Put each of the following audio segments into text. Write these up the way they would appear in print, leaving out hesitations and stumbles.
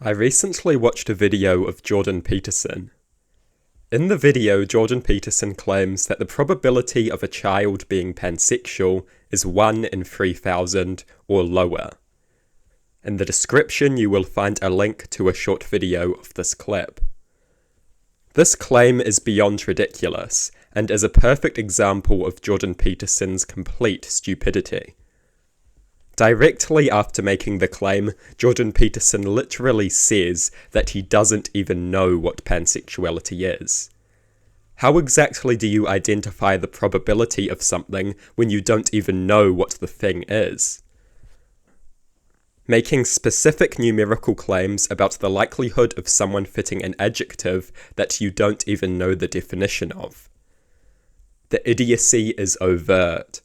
I recently watched a video of Jordan Peterson. In the video, Jordan Peterson claims that the probability of a child being pansexual is 1 in 3,000 or lower. In the description you will find a link to a short video of this clip. This claim is beyond ridiculous, and is a perfect example of Jordan Peterson's complete stupidity. Directly after making the claim, Jordan Peterson literally says that he doesn't even know what pansexuality is. How exactly do you identify the probability of something when you don't even know what the thing is? Making specific numerical claims about the likelihood of someone fitting an adjective that you don't even know the definition of. The idiocy is overt.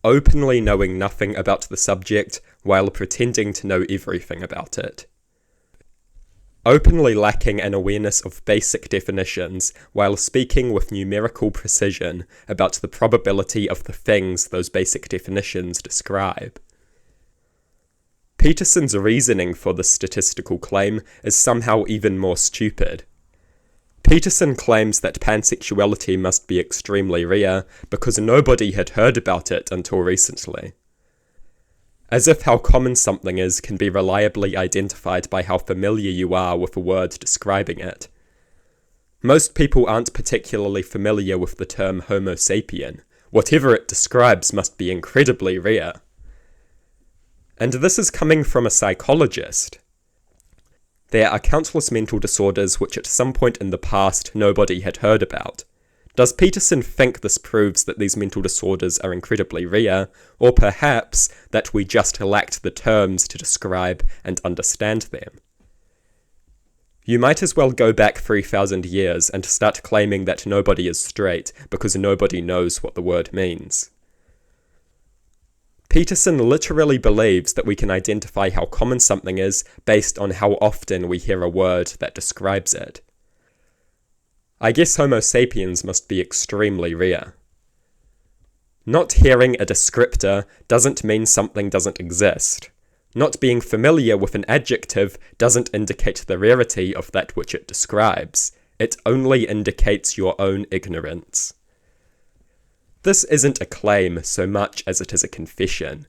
Openly knowing nothing about the subject while pretending to know everything about it. Openly lacking an awareness of basic definitions while speaking with numerical precision about the probability of the things those basic definitions describe. Peterson's reasoning for this statistical claim is somehow even more stupid. Peterson claims that pansexuality must be extremely rare because nobody had heard about it until recently. As if how common something is can be reliably identified by how familiar you are with a word describing it. Most people aren't particularly familiar with the term Homo sapien. Whatever it describes must be incredibly rare. And this is coming from a psychologist. There are countless mental disorders which at some point in the past nobody had heard about. Does Peterson think this proves that these mental disorders are incredibly rare, or perhaps that we just lacked the terms to describe and understand them? You might as well go back 3,000 years and start claiming that nobody is straight because nobody knows what the word means. Peterson literally believes that we can identify how common something is based on how often we hear a word that describes it. I guess Homo sapiens must be extremely rare. Not hearing a descriptor doesn't mean something doesn't exist. Not being familiar with an adjective doesn't indicate the rarity of that which it describes. It only indicates your own ignorance. This isn't a claim so much as it is a confession.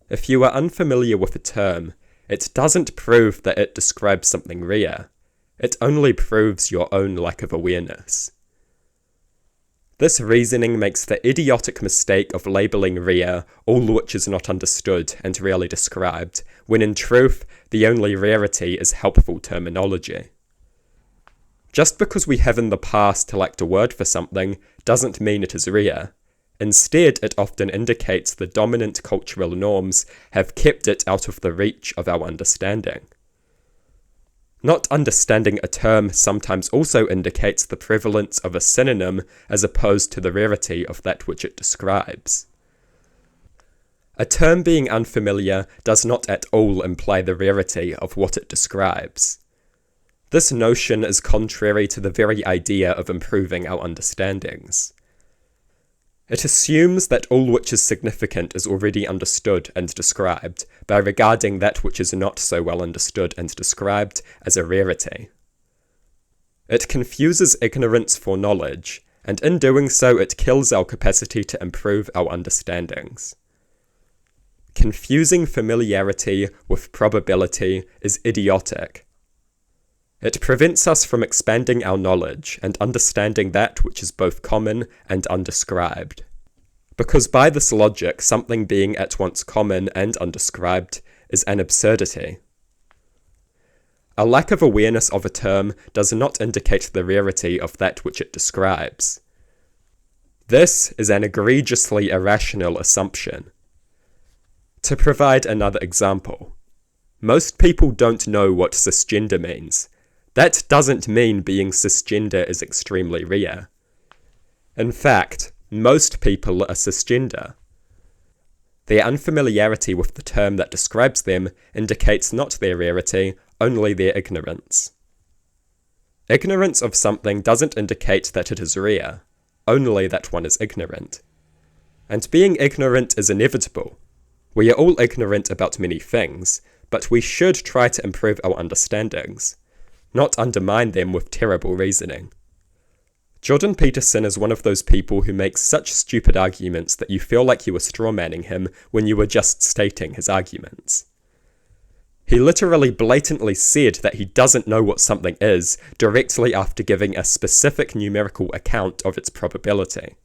If you are unfamiliar with a term, it doesn't prove that it describes something rare. It only proves your own lack of awareness. This reasoning makes the idiotic mistake of labeling rare all which is not understood and rarely described, when in truth, the only rarity is helpful terminology. Just because we have in the past lacked a word for something doesn't mean it is rare. Instead, it often indicates the dominant cultural norms have kept it out of the reach of our understanding. Not understanding a term sometimes also indicates the prevalence of a synonym as opposed to the rarity of that which it describes. A term being unfamiliar does not at all imply the rarity of what it describes. This notion is contrary to the very idea of improving our understandings. It assumes that all which is significant is already understood and described, by regarding that which is not so well understood and described as a rarity. It confuses ignorance for knowledge, and in doing so it kills our capacity to improve our understandings. Confusing familiarity with probability is idiotic. It prevents us from expanding our knowledge and understanding that which is both common and undescribed. Because by this logic, something being at once common and undescribed is an absurdity. A lack of awareness of a term does not indicate the rarity of that which it describes. This is an egregiously irrational assumption. To provide another example, most people don't know what cisgender means. That doesn't mean being cisgender is extremely rare. In fact, most people are cisgender. Their unfamiliarity with the term that describes them indicates not their rarity, only their ignorance. Ignorance of something doesn't indicate that it is rare, only that one is ignorant. And being ignorant is inevitable. We are all ignorant about many things, but we should try to improve our understandings, not undermine them with terrible reasoning. Jordan Peterson is one of those people who makes such stupid arguments that you feel like you were strawmanning him when you were just stating his arguments. He literally blatantly said that he doesn't know what something is directly after giving a specific numerical account of its probability.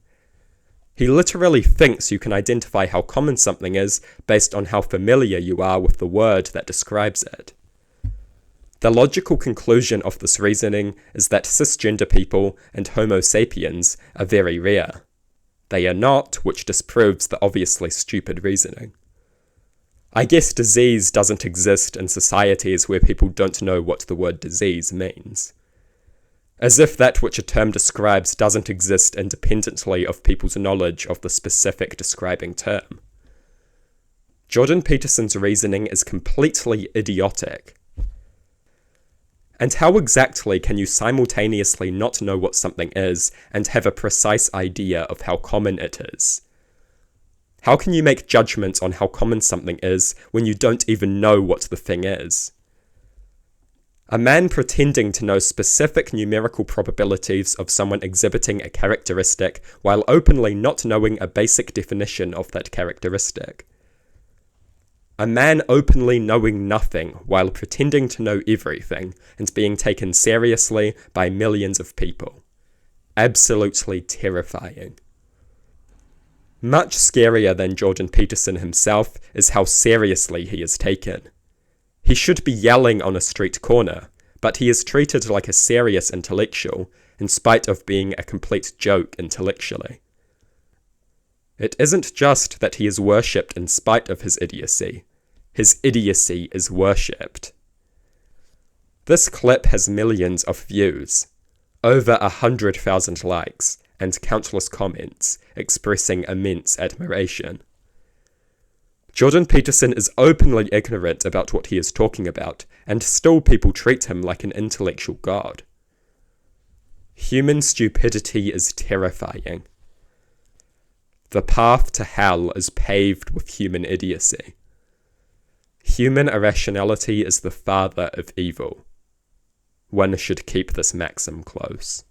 He literally thinks you can identify how common something is based on how familiar you are with the word that describes it. The logical conclusion of this reasoning is that cisgender people and Homo sapiens are very rare. They are not, which disproves the obviously stupid reasoning. I guess disease doesn't exist in societies where people don't know what the word disease means. As if that which a term describes doesn't exist independently of people's knowledge of the specific describing term. Jordan Peterson's reasoning is completely idiotic. And how exactly can you simultaneously not know what something is and have a precise idea of how common it is? How can you make judgments on how common something is when you don't even know what the thing is? A man pretending to know specific numerical probabilities of someone exhibiting a characteristic while openly not knowing a basic definition of that characteristic. A man openly knowing nothing while pretending to know everything and being taken seriously by millions of people. Absolutely terrifying. Much scarier than Jordan Peterson himself is how seriously he is taken. He should be yelling on a street corner, but he is treated like a serious intellectual, in spite of being a complete joke intellectually. It isn't just that he is worshipped in spite of his idiocy. His idiocy is worshipped. This clip has millions of views, over 100,000 likes, and countless comments expressing immense admiration. Jordan Peterson is openly ignorant about what he is talking about, and still people treat him like an intellectual god. Human stupidity is terrifying. The path to hell is paved with human idiocy. Human irrationality is the father of evil. One should keep this maxim close.